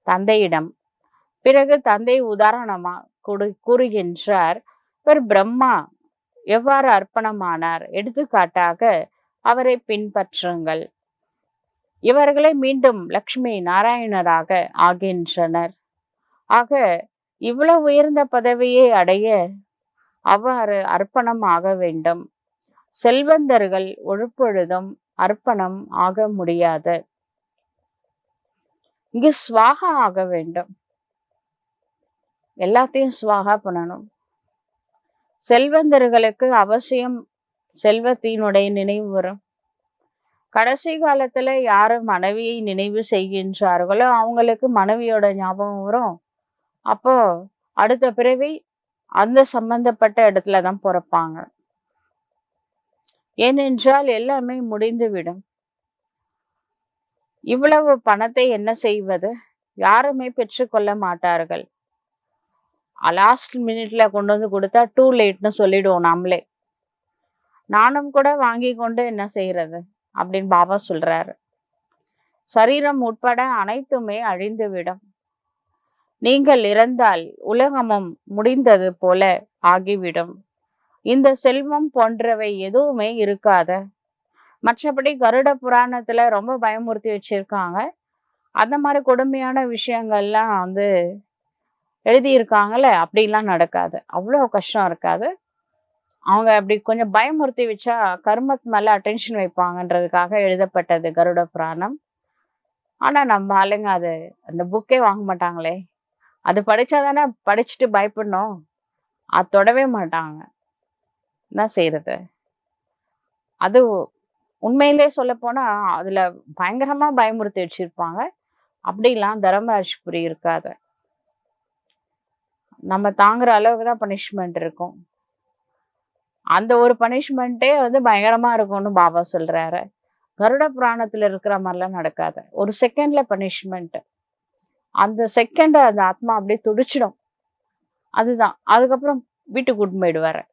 தந்தையிடம். பிறகு தந்தை உதாரணமா கூறுகின்றார், இவர் பிரம்மா எவ்வாறு அர்ப்பணமானார், எடுத்துக்காட்டாக அவரை பின்பற்றுங்கள். இவர்களை மீண்டும் லக்ஷ்மி நாராயணராக ஆகின்றனர். ஆக இவ்வளவு உயர்ந்த பதவியை அடைய அவ்வாறு அர்ப்பணம் ஆக வேண்டும். செல்வந்தர்கள் ஒழுப்பொழுதும் அர்ப்பணம் ஆக முடியாது. இங்கு ஸ்வாகா ஆக வேண்டும். எல்லாத்தையும் ஸ்வாகா பண்ணணும். செல்வந்தர்களுக்கு அவசியம் செல்வத்தினுடைய நினைவு வரும். கடைசி காலத்துல யாரு மனைவியை நினைவு செய்கின்றார்களோ அவங்களுக்கு மனைவியோட ஞாபகம் வரும். அப்போ அடுத்த பிறவி அந்த சம்பந்தப்பட்ட இடத்துல தான் பிறப்பாங்க. ஏனென்றால் எல்லாமே முடிந்துவிடும். இவ்வளவு பணத்தை என்ன செய்வது? யாருமே பெற்றுக்கொள்ள மாட்டார்கள். லாஸ்ட் மினிட்ல கொண்டு வந்து கொடுத்தா டூ லேட்னு சொல்லிடுவோம் நாமளே. நானும் கூட வாங்கி கொண்டு என்ன செய்யறது அப்படின்னு பாபா சொல்றாரு. சரீரம் உட்பட அனைத்துமே அழிந்துவிடும். நீங்கள் இறந்தால் உலகமும் முடிந்தது போல ஆகிவிடும். இந்த செல்வம் போன்றவை எதுவுமே இருக்காத. மற்றபடி கருட புராணத்துல ரொம்ப பயமுறுத்தி வச்சிருக்காங்க. அந்த மாதிரி கொடுமையான விஷயங்கள்லாம் எழுதியிருக்காங்கல்ல, அப்படிலாம் நடக்காது. அவ்வளோ கஷ்டம் இருக்காது. அவங்க அப்படி கொஞ்சம் பயமுறுத்தி வச்சா கர்மத் மேல அட்டென்ஷன் வைப்பாங்கன்றதுக்காக எழுதப்பட்டது கருட புராணம். ஆனா நம்ம ஆளுங்க அந்த புக்கே வாங்க மாட்டாங்களே. அது படிச்சாதானே படிச்சுட்டு பயப்படணும். அது தொடவே மாட்டாங்க. என்ன செய்யறது? அது உண்மையிலே சொல்ல போனா அதுல பயங்கரமா பயமுறுத்தி வச்சிருப்பாங்க. அப்படிலாம் தர்மராஜ்புரி இருக்காது. நம்ம தாங்குற அளவுக்கு தான் பனிஷ்மெண்ட் இருக்கும். அந்த ஒரு பனிஷ்மெண்ட்டே பயங்கரமா இருக்கும்னு பாபா சொல்றாரு. கருட புராணத்துல இருக்கிற மாதிரிலாம் நடக்காது. ஒரு செகண்ட்ல பனிஷ்மெண்ட். அந்த செகண்ட் அந்த ஆத்மா அப்படியே துடிச்சிடும். அதுதான். அதுக்கப்புறம் வீட்டுக்கு கூட்டிட்டு போயிடுவாரு.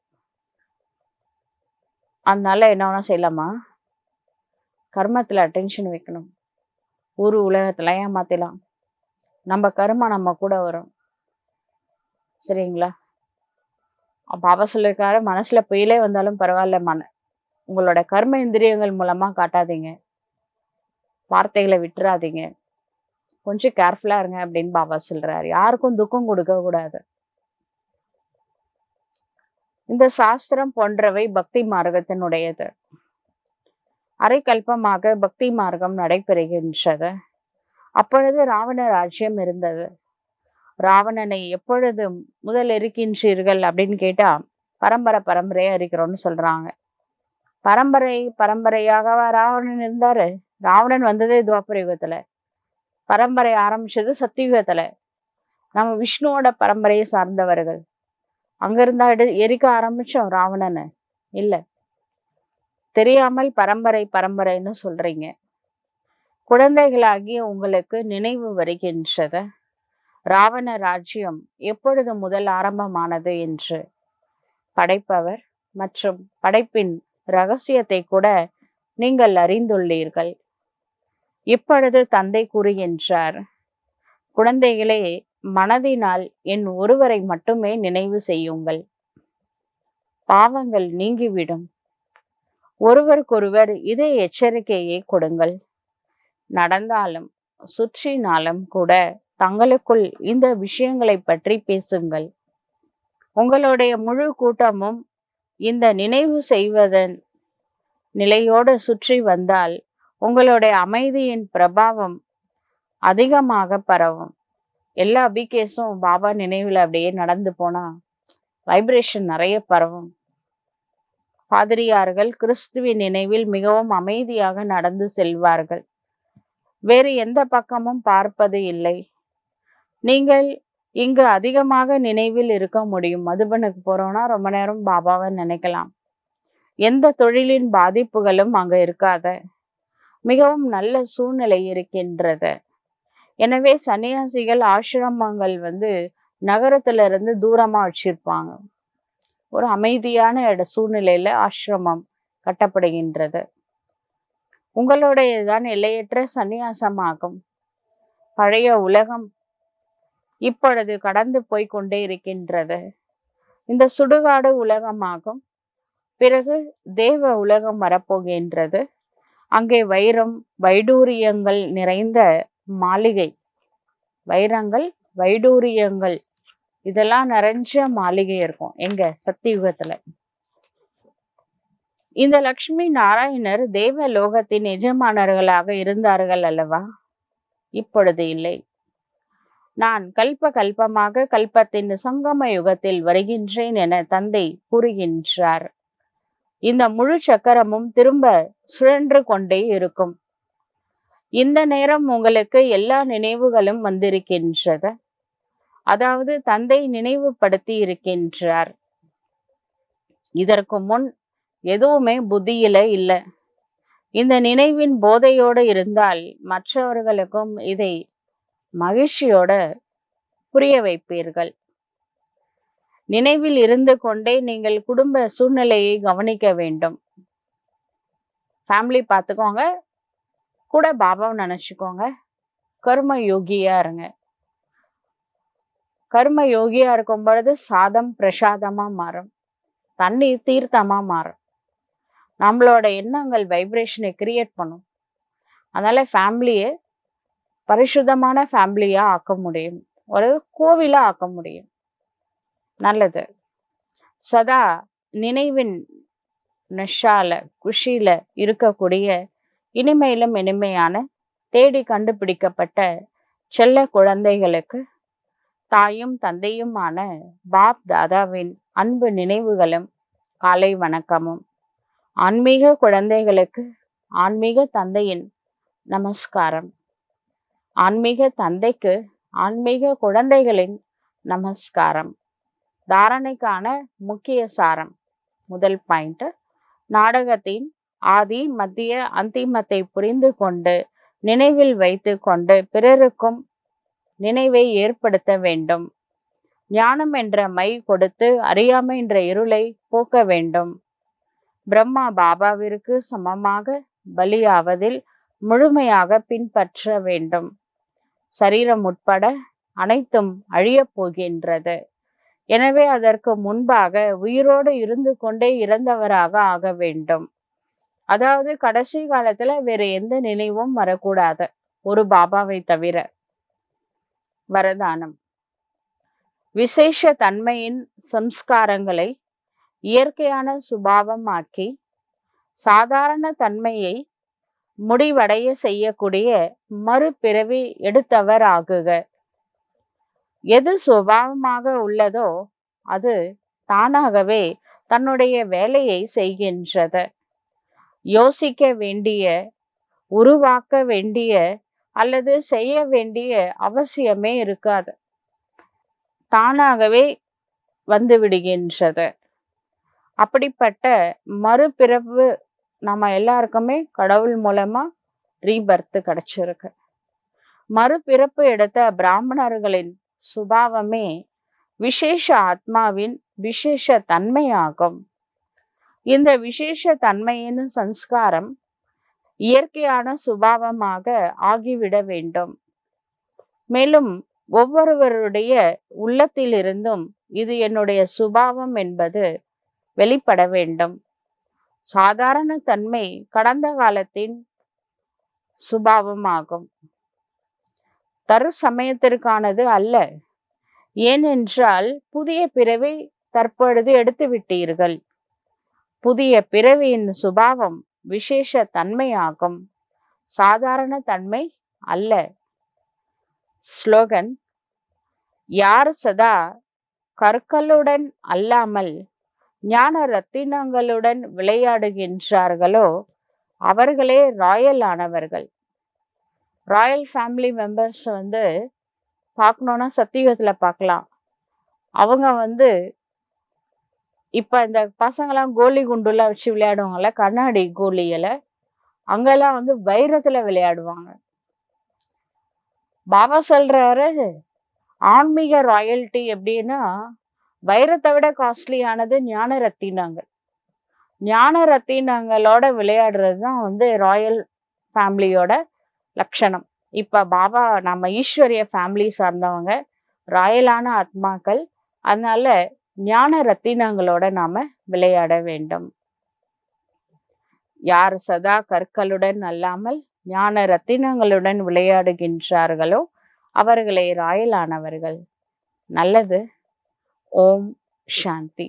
அதனால என்ன வேணா செய்யலாமா? கர்மத்துல அட்டென்ஷன் வைக்கணும். ஊரு உலகத்துல ஏமாத்தலாம். நம்ம கர்மா நம்ம கூட வரும். சரிங்களா? பாபா சொல்லியிருக்காரு, மனசுல புயலே வந்தாலும் பரவாயில்ல, உங்களோட கர்ம இந்திரியங்கள் மூலமா காட்டாதீங்க. வார்த்தைகளை விட்டுறாதீங்க. கொஞ்சம் கேர்ஃபுல்லா இருங்க அப்படின்னு பாபா சொல்றாரு. யாருக்கும் துக்கம் கொடுக்க கூடாது. இந்த சாஸ்திரம் போன்றவை பக்தி மார்க்கத்தினுடையது. அரைக்கல்பமாக பக்தி மார்க்கம் நடைபெறுகின்றது. அப்பொழுது ராவண ராஜ்யம் இருந்தது. ராவணனை எப்பொழுது முதல் இருக்கின்றீர்கள் அப்படின்னு கேட்டா, பரம்பரையா இருக்கிறோம்னு சொல்றாங்க. பரம்பரையாகவா ராவணன் இருந்தாரு? ராவணன் வந்ததே துவாபர யுகத்துல. பரம்பரை ஆரம்பிச்சது சத்தியுகத்துல. நம்ம விஷ்ணுவோட பரம்பரையை சார்ந்தவர்கள். அங்க இருந்தா எரிக்க ஆரம்பிச்சோம் ராவணனை? இல்ல. தெரியாமல் பரம்பரைன்னு சொல்றீங்க. குழந்தைகளாகிய உங்களுக்கு நினைவு வருகின்றது ராவண ராஜ்யம் எப்பொழுது முதல் ஆரம்பமானது என்று. படைப்பவர் மற்றும் படைப்பின் ரகசியத்தை கூட நீங்கள் அறிந்துள்ளீர்கள். இப்பொழுது தந்தை கூறுகின்றார், குழந்தைகளே, மனதினால் என் ஒருவரை மட்டுமே நினைவு செய்யுங்கள். பாவங்கள் நீங்கிவிடும். ஒருவருக்கொருவர் இதே எச்சரிக்கையை கொடுங்கள். நடந்தாலும் சுற்றினாலும் கூட தங்களுக்குள் இந்த விஷயங்களை பற்றி பேசுங்கள். உங்களுடைய முழு கூட்டமும் இந்த நினைவு செய்வதன் நிலையோடு சுற்றி வந்தால் உங்களுடைய அமைதியின் பிரபாவம் அதிகமாக பரவும். எல்லா பிகேஸும் பாபா நினைவுல அப்படியே நடந்து போனா வைப்ரேஷன் நிறைய பரவும். பாதிரியார்கள் கிறிஸ்துவின் நினைவில் மிகவும் அமைதியாக நடந்து செல்வார்கள். வேறு எந்த பக்கமும் பார்ப்பது இல்லை. நீங்கள் இங்கு அதிகமாக நினைவில் இருக்க முடியும். மதுபனுக்கு போறோம்னா ரொம்ப நேரம் பாபாவை நினைக்கலாம். எந்த தொழிலின் பாதிப்புகளும் அங்க இருக்காத. மிகவும் நல்ல சூழ்நிலை இருக்கின்றது. எனவே சன்னியாசிகள் ஆசிரமங்கள் நகரத்துல இருந்து தூரமா வச்சிருப்பாங்க. ஒரு அமைதியான சூழ்நிலையில ஆசிரமம் கட்டப்படுகின்றது. உங்களுடையதான் எல்லையற்ற சந்நியாசமாகும். பழைய உலகம் இப்பொழுது கடந்து போய்கொண்டே இருக்கின்றது. இந்த சுடுகாடு உலகமாகும். பிறகு தேவ உலகம் வரப்போகின்றது. அங்கே வைரம் வைடூரியங்கள் நிறைந்த மாளிகை. வைரங்கள் வைடூரியங்கள் இதெல்லாம் நிறைஞ்ச மாளிகை இருக்கும். எங்க? சத்தியுகத்துல. இந்த லக்ஷ்மி நாராயணர் தேவ லோகத்தின் எஜமானர்களாக இருந்தார்கள் அல்லவா? இப்பொழுது இல்லை. நான் கல்ப கல்பமாக கல்பத்தின் சங்கம யுகத்தில் வருகின்றேன் என தந்தை கூறுகின்றார். இந்த முழு சக்கரமும் திரும்ப சுழன்று கொண்டே இருக்கும். இந்த நேரம் உங்களுக்கு எல்லா நினைவுகளும் வந்திருக்கின்றது. அதாவது தந்தை நினைவுபடுத்தி இருக்கின்றார். இதற்கு முன் எதுவுமே புத்தியில இல்லை. இந்த நினைவின் போதையோடு இருந்தால் மற்றவர்களுக்கும் இதை மகிழ்ச்சியோட புரிய வைப்பீர்கள். நினைவில் இருந்து கொண்டே நீங்கள் குடும்ப சூழ்நிலையை கவனிக்க வேண்டும். ஃபேமிலி பார்த்துக்கோங்க, கூட பாபாவை நினைச்சுக்கோங்க. கர்ம யோகியா இருங்க. கர்ம யோகியா இருக்கும் பொழுது சாதம் பிரசாதமா மாறும், தண்ணீர் தீர்த்தமா மாறும். நம்மளோட எண்ணங்கள் வைப்ரேஷனை கிரியேட் பண்ணும். அதனால ஃபேமிலியை பரிசுத்தமான ஃபேமிலியா ஆக்க முடியும், ஒரு கோவிலா ஆக்க முடியும். நல்லது. சதா நினைவின் நஷால குஷியில இருக்கக்கூடிய இனிமையிலும் இனிமையான தேடி கண்டுபிடிக்கப்பட்ட செல்ல குழந்தைகளுக்கு தாயும் தந்தையுமான பாப் தாதாவின் அன்பு நினைவுகளும் காலை வணக்கமும். ஆன்மீக குழந்தைகளுக்கு ஆன்மீக தந்தையின் நமஸ்காரம். ஆன்மீக தந்தைக்கு ஆன்மீக குழந்தைகளின் நமஸ்காரம். தாரணைக்கான முக்கிய சாரம். முதல் பாயிண்ட், நாடகத்தின் ஆதி மத்திய அந்திமத்தை புரிந்து கொண்டு நினைவில் வைத்து கொண்டு பிறருக்கும் நினைவை ஏற்படுத்த வேண்டும். ஞானம் என்ற மை கொடுத்து அறியாமை என்ற இருளை போக்க வேண்டும். பிரம்மா பாபாவிற்கு சமமாக பலியாவதில் முழுமையாக பின்பற்ற வேண்டும். சரீரம் உட்பட அனைத்தும் அழியப் போகின்றது. எனவே அதற்கு முன்பாக உயிரோடு இருந்து கொண்டே இறந்தவராக ஆக வேண்டும். அதாவது கடைசி காலத்துல வேற எந்த நினைவும் வரக்கூடாது, ஒரு பாபாவை தவிர. வரதானம். விசேஷ தன்மையின் சம்ஸ்காரங்களை இயற்கையான சுபாவமாக்கி சாதாரண தன்மையை முடிவடைய செய்யக்கூடிய மறுபிறவி எடுத்தவர் ஆகுக. எது சுபாவமாக உள்ளதோ அது தானாகவே தன்னுடைய வேலையை செய்கின்றது. யோசிக்க வேண்டிய, உருவாக்க வேண்டிய அல்லது செய்ய வேண்டிய அவசியமே இருக்காது, தானாகவே வந்து விடுகின்றது. அப்படிப்பட்ட மறுபிறப்பு நம்ம எல்லாருக்குமே கடவுள் மூலமா ரீபர்த் கிடைச்சிருக்கு. மறுபிறப்பு எடுத்த பிராமணர்களின் சுபாவமே விசேஷ ஆத்மாவின் விசேஷ தன்மையாகும். இந்த விசேஷ தன்மையின் சம்ஸ்காரம் இயற்கையான சுபாவமாக ஆகிவிட வேண்டும். மேலும் ஒவ்வொருவருடைய உள்ளத்திலிருந்தும் இது என்னுடைய சுபாவம் என்பது வெளிப்பட வேண்டும். சாதாரண தன்மை கடந்த காலத்தின் சுபாவமாகும், தரு சமயத்திற்கானது அல்ல. ஏனென்றால் புதிய பிறவி தற்பொழுது எடுத்து விட்டீர்கள். புதிய பிறவியின் சுபாவம் விசேஷ தன்மையாகும், சாதாரண தன்மை அல்ல. ஸ்லோகன். யார் சதா கற்களுடன் அல்லாமல் ஞான ரத்தினங்களுடன் விளையாடுகின்றார்களோ அவர்களே ராயல் ஆனவர்கள். ராயல் ஃபேமிலி மெம்பர்ஸ் பார்க்கணுன்னா சத்தியுகத்துல பார்க்கலாம். அவங்க இப்ப இந்த பசங்கெல்லாம் கோலி குண்டுலாம் வச்சு விளையாடுவாங்கல்ல, கண்ணாடி கோலியில, அங்கெல்லாம் வைரத்துல விளையாடுவாங்க. பாபா சொல்றாரு ஆன்மீக ராயல்டி எப்படின்னா வைரத்தை விட காஸ்ட்லியானது ஞான ரத்தினங்கள். ஞான ரத்தினங்களோட விளையாடுறது தான் ராயல் ஃபேமிலியோட லட்சணம். இப்ப பாபா நம்ம ஈஸ்வரிய ஃபேமிலி சார்ந்தவங்க, ராயலான ஆத்மாக்கள். அதனால ஞான ரத்தினங்களோட நாம விளையாட வேண்டும். யார் சதா கற்களுடன் அல்லாமல் ஞான ரத்தினங்களுடன் விளையாடுகின்றார்களோ அவர்களே ராயலானவர்கள். நல்லது. ஓம் சாந்தி.